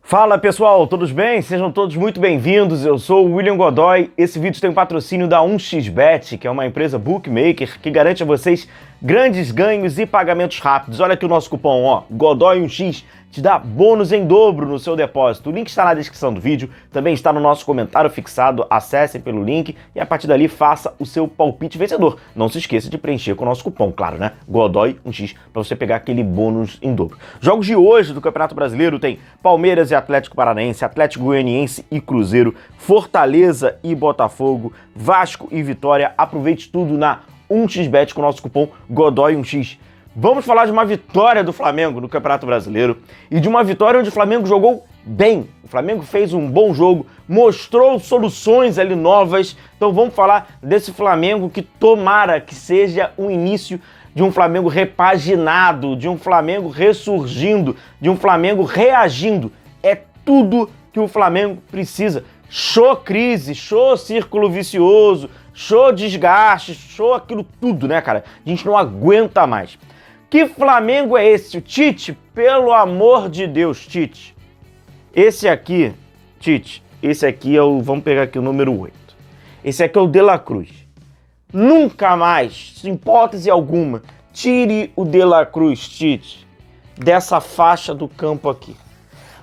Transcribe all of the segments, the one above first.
Fala pessoal, todos bem? Sejam todos muito bem-vindos, eu sou o William Godoy. Esse vídeo tem um patrocínio da 1xBet, que é uma empresa bookmaker que garante a vocês grandes ganhos e pagamentos rápidos. Olha aqui o nosso cupom, ó, Godoy1x, te dá bônus em dobro no seu depósito. O link está na descrição do vídeo, também está no nosso comentário fixado, acesse pelo link e a partir dali faça o seu palpite vencedor. Não se esqueça de preencher com o nosso cupom, claro, né? Godoy1x, para você pegar aquele bônus em dobro. Jogos de hoje do Campeonato Brasileiro tem Palmeiras e Atlético Paranaense, Atlético Goianiense e Cruzeiro, Fortaleza e Botafogo, Vasco e Vitória. Aproveite tudo na 1xBet com o nosso cupom Godoy1x. Vamos falar de uma vitória do Flamengo no Campeonato Brasileiro e de uma vitória onde o Flamengo jogou bem. O Flamengo fez um bom jogo, mostrou soluções ali novas. Então vamos falar desse Flamengo que tomara que seja o início de um Flamengo repaginado, de um Flamengo ressurgindo, de um Flamengo reagindo. É tudo que o Flamengo precisa. Show crise, show círculo vicioso, show desgaste, show aquilo tudo, né, cara? A gente não aguenta mais. Que Flamengo é esse? O Tite, pelo amor de Deus, Tite. Esse aqui, Tite, esse aqui é o, vamos pegar aqui o número 8. Esse aqui é o De La Cruz. Nunca mais, sem hipótese alguma, tire o De La Cruz, Tite, dessa faixa do campo aqui.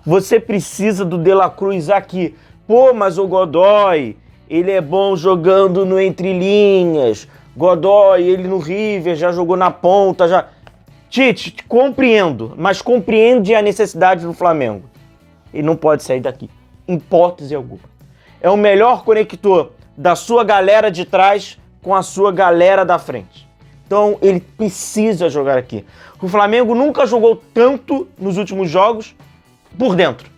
Você precisa do De La Cruz aqui. Pô, mas o Godoy, ele é bom jogando no entre linhas. Godoy, ele no River, já jogou na ponta, já... Tite, compreendo, mas compreende a necessidade do Flamengo. Ele não pode sair daqui, em hipótese alguma. É o melhor conector da sua galera de trás com a sua galera da frente. Então ele precisa jogar aqui. O Flamengo nunca jogou tanto nos últimos jogos por dentro.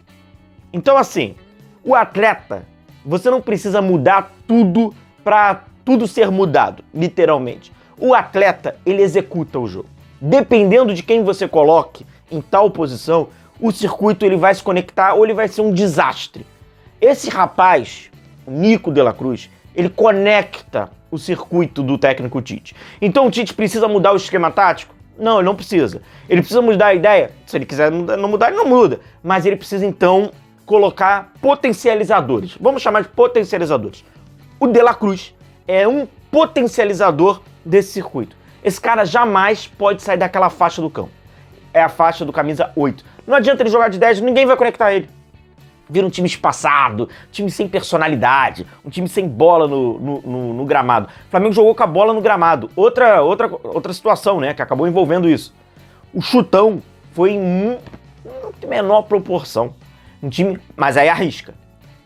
Então assim, o atleta, você não precisa mudar tudo para tudo ser mudado, literalmente. O atleta, ele executa o jogo. Dependendo de quem você coloque em tal posição, o circuito ele vai se conectar ou ele vai ser um desastre. Esse rapaz, o Nico de la Cruz, ele conecta o circuito do técnico Tite. Então o Tite precisa mudar o esquema tático? Não, ele não precisa. Ele precisa mudar a ideia? Se ele quiser não mudar, ele não muda. Mas ele precisa então colocar potencializadores. Vamos chamar de potencializadores. O De La Cruz é um potencializador desse circuito. Esse cara jamais pode sair daquela faixa do campo. É a faixa do camisa 8. Não adianta ele jogar de 10, ninguém vai conectar ele. Vira um time espaçado, um time sem personalidade, um time sem bola no gramado. O Flamengo jogou com a bola no gramado. Outra situação, né, que acabou envolvendo isso. O chutão foi em muito menor proporção. Um time, mas aí arrisca.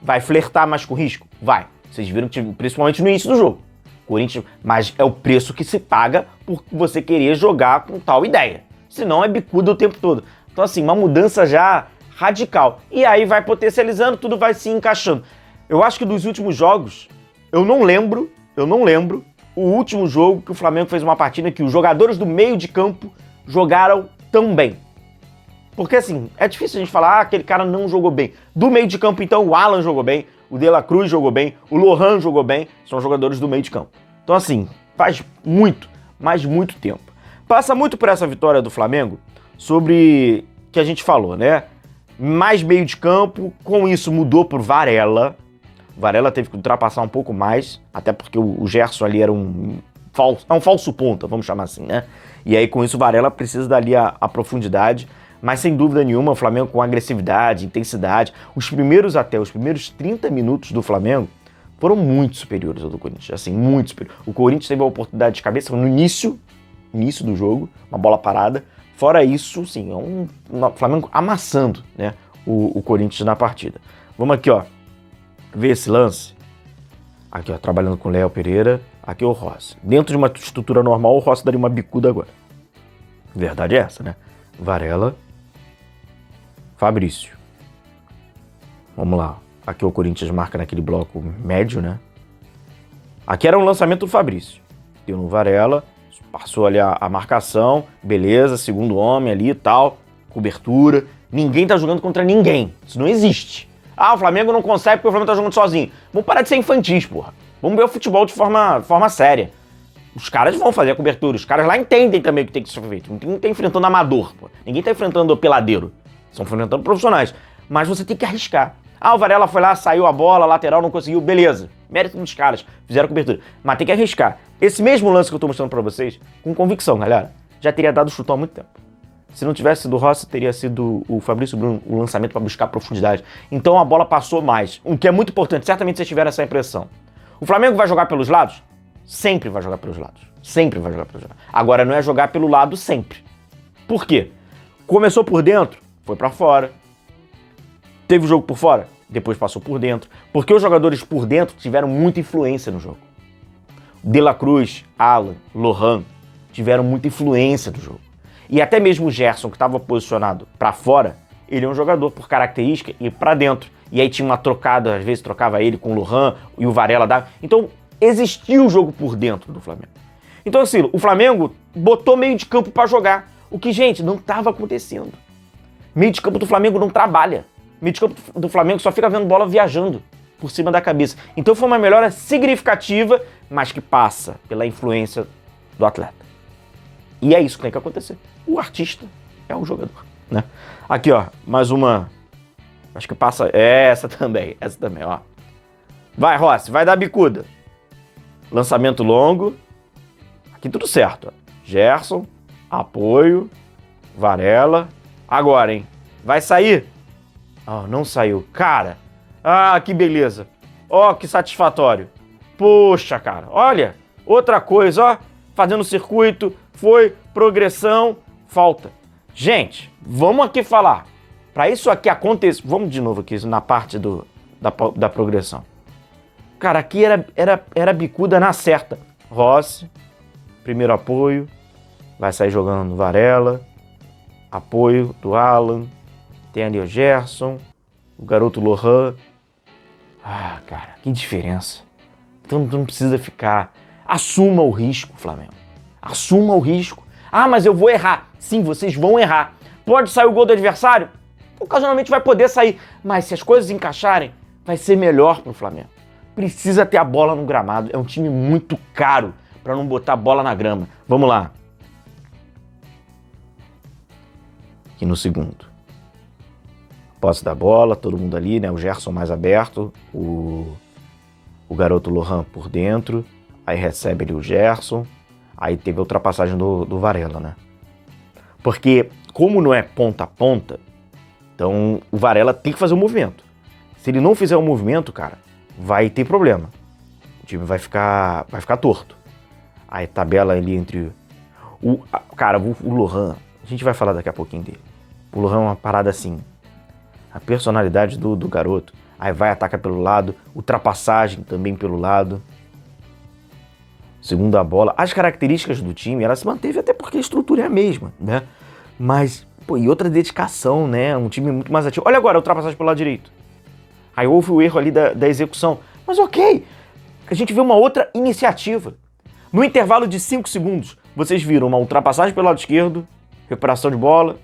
Vai flertar mais com o risco? Vai. Vocês viram que, principalmente no início do jogo. Corinthians, mas é o preço que se paga por você querer jogar com tal ideia. Senão é bicuda o tempo todo. Então assim, uma mudança já radical. E aí vai potencializando, tudo vai se encaixando. Eu acho que dos últimos jogos, eu não lembro o último jogo que o Flamengo fez uma partida que os jogadores do meio de campo jogaram tão bem. Porque assim, é difícil a gente falar, aquele cara não jogou bem. Do meio de campo, então, o Alan jogou bem, o De La Cruz jogou bem, o Lohan jogou bem, são jogadores do meio de campo. Então assim, faz muito, mas muito tempo. Passa muito por essa vitória do Flamengo sobre que a gente falou, né? Mais meio de campo, com isso mudou por Varela. O Varela teve que ultrapassar um pouco mais, até porque o Gerson ali era um falso ponta, vamos chamar assim, né? E aí com isso o Varela precisa dali a profundidade. Mas sem dúvida nenhuma, o Flamengo com agressividade, intensidade. Os primeiros 30 minutos do Flamengo foram muito superiores ao do Corinthians. Assim, muito superiores. O Corinthians teve a oportunidade de cabeça no início do jogo, uma bola parada. Fora isso, sim, é um Flamengo amassando, né, o Corinthians na partida. Vamos aqui, ó, ver esse lance. Aqui, ó, trabalhando com o Léo Pereira. Aqui é o Rossi. Dentro de uma estrutura normal, o Rossi daria uma bicuda agora. Verdade é essa, né? Varela. Fabrício. Vamos lá. Aqui o Corinthians marca naquele bloco médio, né? Aqui era um lançamento do Fabrício. Deu no Varela, passou ali a marcação, beleza, segundo homem ali e tal, cobertura. Ninguém tá jogando contra ninguém. Isso não existe. Ah, o Flamengo não consegue porque o Flamengo tá jogando sozinho. Vamos parar de ser infantis, porra. Vamos ver o futebol de forma séria. Os caras vão fazer a cobertura, os caras lá entendem também o que tem que ser feito. Ninguém tá enfrentando amador, pô. Ninguém tá enfrentando peladeiro. Estão enfrentando profissionais. mas você tem que arriscar. Ah, o Varela foi lá, saiu a bola, lateral, não conseguiu, beleza. Mérito dos caras, fizeram cobertura. Mas tem que arriscar. Esse mesmo lance que eu tô mostrando pra vocês, com convicção, galera, já teria dado chutão há muito tempo. Se não tivesse sido o Rossi, teria sido o Fabrício Bruno o lançamento para buscar profundidade. Então a bola passou mais, o que é muito importante. Certamente vocês tiveram essa impressão. O Flamengo vai jogar pelos lados? Sempre vai jogar pelos lados. Sempre vai jogar pelos lados. Agora não é jogar pelo lado sempre. Por quê? Começou por dentro, foi para fora. Teve o jogo por fora, depois passou por dentro. Porque os jogadores por dentro tiveram muita influência no jogo. De La Cruz, Alan, Lohan tiveram muita influência no jogo. E até mesmo o Gerson, que estava posicionado para fora, ele é um jogador por característica e para dentro. E aí tinha uma trocada, às vezes trocava ele com o Lohan e o Varela dava. Então existia o jogo por dentro do Flamengo. Então assim, o Flamengo botou meio de campo para jogar. O que, gente, não estava acontecendo. Meio de campo do Flamengo não trabalha. Meio de campo do Flamengo só fica vendo bola viajando por cima da cabeça. Então foi uma melhora significativa, mas que passa pela influência do atleta. E é isso que tem que acontecer. O artista é o jogador, né? Aqui, ó, mais uma. Acho que passa. Essa também, ó. Vai, Rossi, vai dar bicuda. Lançamento longo. Aqui tudo certo, ó. Gerson, apoio, Varela. Agora, hein? Vai sair? Ah, não saiu. Cara, que beleza. Ó, que satisfatório. Poxa, cara, olha. Outra coisa, ó. Fazendo circuito, foi, progressão, falta. Gente, vamos aqui falar. Para isso aqui acontecer, vamos de novo aqui na parte da progressão. Cara, aqui era bicuda na certa. Rossi, primeiro apoio, vai sair jogando Varela, apoio do Alan, tem ali o Gerson, o garoto Lohan. Ah, cara, que diferença. Então não precisa ficar. Assuma o risco, Flamengo. Assuma o risco. Ah, mas eu vou errar. Sim, vocês vão errar. Pode sair o gol do adversário? Ocasionalmente vai poder sair. Mas se as coisas encaixarem, vai ser melhor pro Flamengo. Precisa ter a bola no gramado. É um time muito caro para não botar a bola na grama. Vamos lá. Aqui no segundo. Posse da bola, todo mundo ali, né? O Gerson mais aberto. O garoto Lohan por dentro. Aí recebe ali o Gerson. Aí teve a ultrapassagem do Varela, né? Porque, como não é ponta a ponta, então o Varela tem que fazer o movimento. Se ele não fizer o movimento, cara, vai ter problema. O time vai ficar torto. Aí tabela ali entre o Lohan, a gente vai falar daqui a pouquinho dele. O Lohan é uma parada assim, a personalidade do garoto. Aí vai, ataca pelo lado, ultrapassagem também pelo lado. Segunda bola. As características do time, ela se manteve até porque a estrutura é a mesma, né? Mas, pô, e outra dedicação, né? Um time muito mais ativo. Olha agora a ultrapassagem pelo lado direito. Aí houve o erro ali da execução. Mas ok, a gente vê uma outra iniciativa. No intervalo de 5 segundos, vocês viram uma ultrapassagem pelo lado esquerdo, recuperação de bola,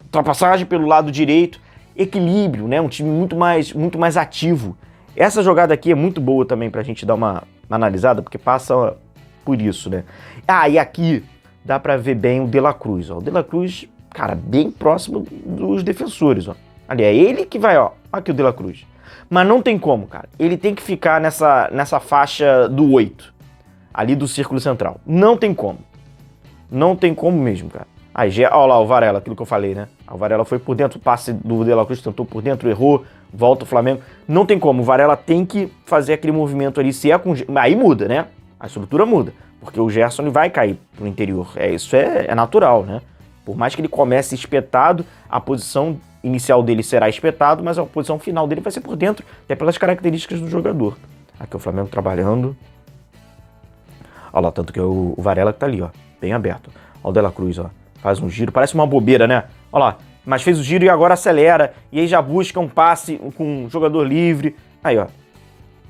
ultrapassagem pelo lado direito, equilíbrio, né? Um time muito mais ativo. Essa jogada aqui é muito boa também pra gente dar uma analisada, porque passa por isso, né? Ah, e aqui dá pra ver bem o De La Cruz, ó. O De La Cruz, cara, bem próximo dos defensores, ó. Ali, é ele que vai, ó. Aqui o De La Cruz. Mas não tem como, cara. Ele tem que ficar nessa faixa do 8, ali do círculo central. Não tem como. Não tem como mesmo, cara. Aí, olha lá o Varela, aquilo que eu falei, né? O Varela foi por dentro, o passe do De La Cruz tentou por dentro, errou, volta o Flamengo. Não tem como, o Varela tem que fazer aquele movimento ali, se é com... Aí muda, né? A estrutura muda, porque o Gerson ele vai cair pro interior. Isso é natural, né? Por mais que ele comece espetado, a posição inicial dele será espetado, mas a posição final dele vai ser por dentro, até pelas características do jogador. Aqui o Flamengo trabalhando. Olha lá, tanto que é o Varela que tá ali, ó, bem aberto. Olha o De La Cruz, ó, faz um giro, parece uma bobeira, né? Olha lá, mas fez o giro e agora acelera, e aí já busca um passe com um jogador livre. Aí, ó,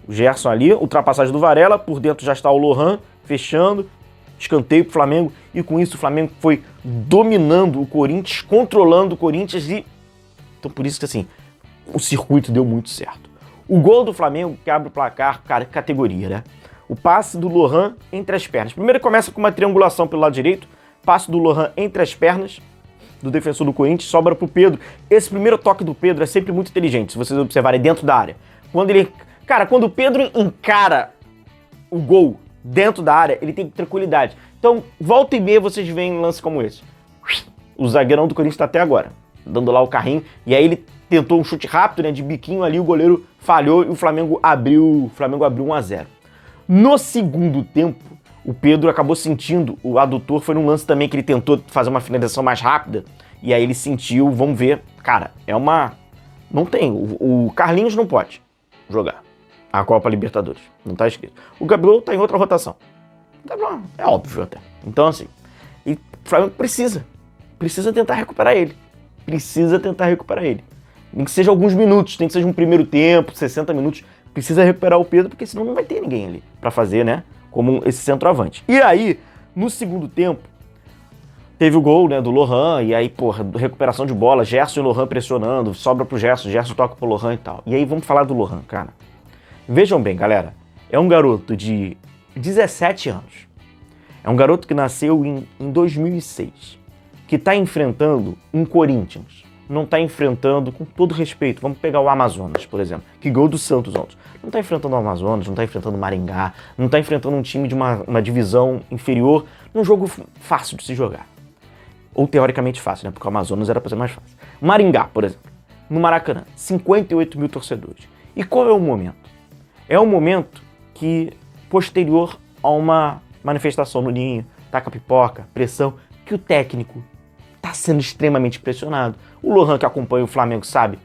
o Gerson ali, ultrapassagem do Varela, por dentro já está o Lohan, fechando, escanteio pro Flamengo, e com isso o Flamengo foi dominando o Corinthians, controlando o Corinthians, e então por isso que assim, o circuito deu muito certo. O gol do Flamengo que abre o placar, cara, categoria, né? O passe do Lohan entre as pernas. Primeiro começa com uma triangulação pelo lado direito, passe do Lohan entre as pernas, do defensor do Corinthians, sobra pro Pedro. Esse primeiro toque do Pedro é sempre muito inteligente, se vocês observarem, dentro da área. Quando o Pedro encara o gol dentro da área, ele tem tranquilidade. Então, volta e meia vocês veem um lance como esse. O zagueirão do Corinthians tá até agora, dando lá o carrinho, e aí ele tentou um chute rápido, né, de biquinho ali, o goleiro falhou e o Flamengo abriu 1-0. No segundo tempo, o Pedro acabou sentindo o adutor, foi num lance também que ele tentou fazer uma finalização mais rápida, e aí ele sentiu, vamos ver, cara, não tem, o Carlinhos não pode jogar a Copa Libertadores, não tá escrito. O Gabriel tá em outra rotação, é óbvio até. Então assim, e o Flamengo precisa tentar recuperar ele, nem que seja alguns minutos, nem que seja um primeiro tempo, 60 minutos, precisa recuperar o Pedro, porque senão não vai ter ninguém ali pra fazer, né, como esse centroavante. E aí, no segundo tempo, teve o gol, né, do Lohan, e aí, porra, recuperação de bola, Gerson e Lohan pressionando, sobra pro Gerson toca pro Lohan e tal. E aí, vamos falar do Lohan, cara. Vejam bem, galera, é um garoto de 17 anos, é um garoto que nasceu em 2006, que tá enfrentando um Corinthians, não tá enfrentando, com todo respeito, vamos pegar o Amazonas, por exemplo, que ganhou do Santos ontem. Não tá enfrentando o Amazonas, não tá enfrentando o Maringá, não tá enfrentando um time de uma divisão inferior, num jogo fácil de se jogar. Ou teoricamente fácil, né? Porque o Amazonas era pra ser mais fácil. Maringá, por exemplo, no Maracanã, 58 mil torcedores. E qual é o momento? É um momento que, posterior a uma manifestação no Ninho, taca pipoca, pressão, que o técnico tá sendo extremamente pressionado. O Lohan, que acompanha o Flamengo, sabe,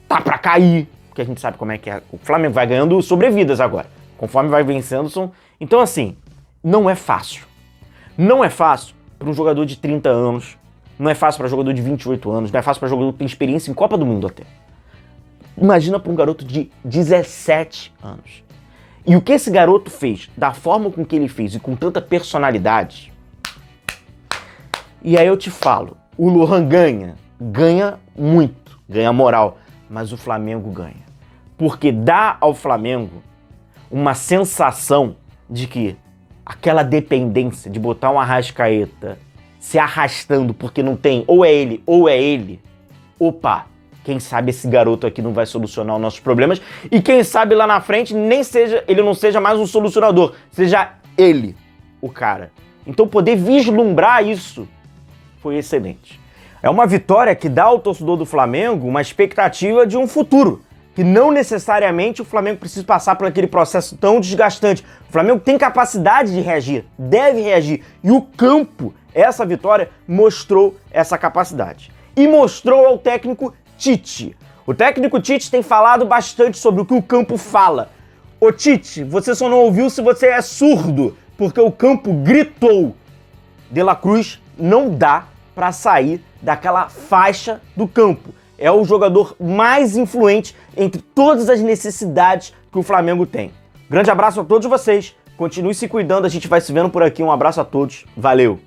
tá pra cair, porque a gente sabe como é que é. O Flamengo vai ganhando sobrevidas agora, conforme vai vencendo. Então, assim, não é fácil. Não é fácil para um jogador de 30 anos, não é fácil para jogador de 28 anos, não é fácil para jogador que tem experiência em Copa do Mundo até. Imagina para um garoto de 17 anos. E o que esse garoto fez, da forma com que ele fez e com tanta personalidade. E aí eu te falo, o Lohan ganha muito, ganha moral, mas o Flamengo ganha. Porque dá ao Flamengo uma sensação de que aquela dependência de botar um Arrascaeta se arrastando porque não tem, ou é ele, opa, quem sabe esse garoto aqui não vai solucionar os nossos problemas, e quem sabe lá na frente ele não seja mais um solucionador, seja ele o cara. Então poder vislumbrar isso foi excelente. É uma vitória que dá ao torcedor do Flamengo uma expectativa de um futuro, que não necessariamente o Flamengo precisa passar por aquele processo tão desgastante. O Flamengo tem capacidade de reagir, deve reagir, e o campo, essa vitória, mostrou essa capacidade. E mostrou ao técnico Tite. O técnico Tite tem falado bastante sobre o que o campo fala. Ô Tite, você só não ouviu se você é surdo, porque o campo gritou. De La Cruz não dá para sair daquela faixa do campo. É o jogador mais influente entre todas as necessidades que o Flamengo tem. Grande abraço a todos vocês, continue se cuidando, a gente vai se vendo por aqui, um abraço a todos, valeu!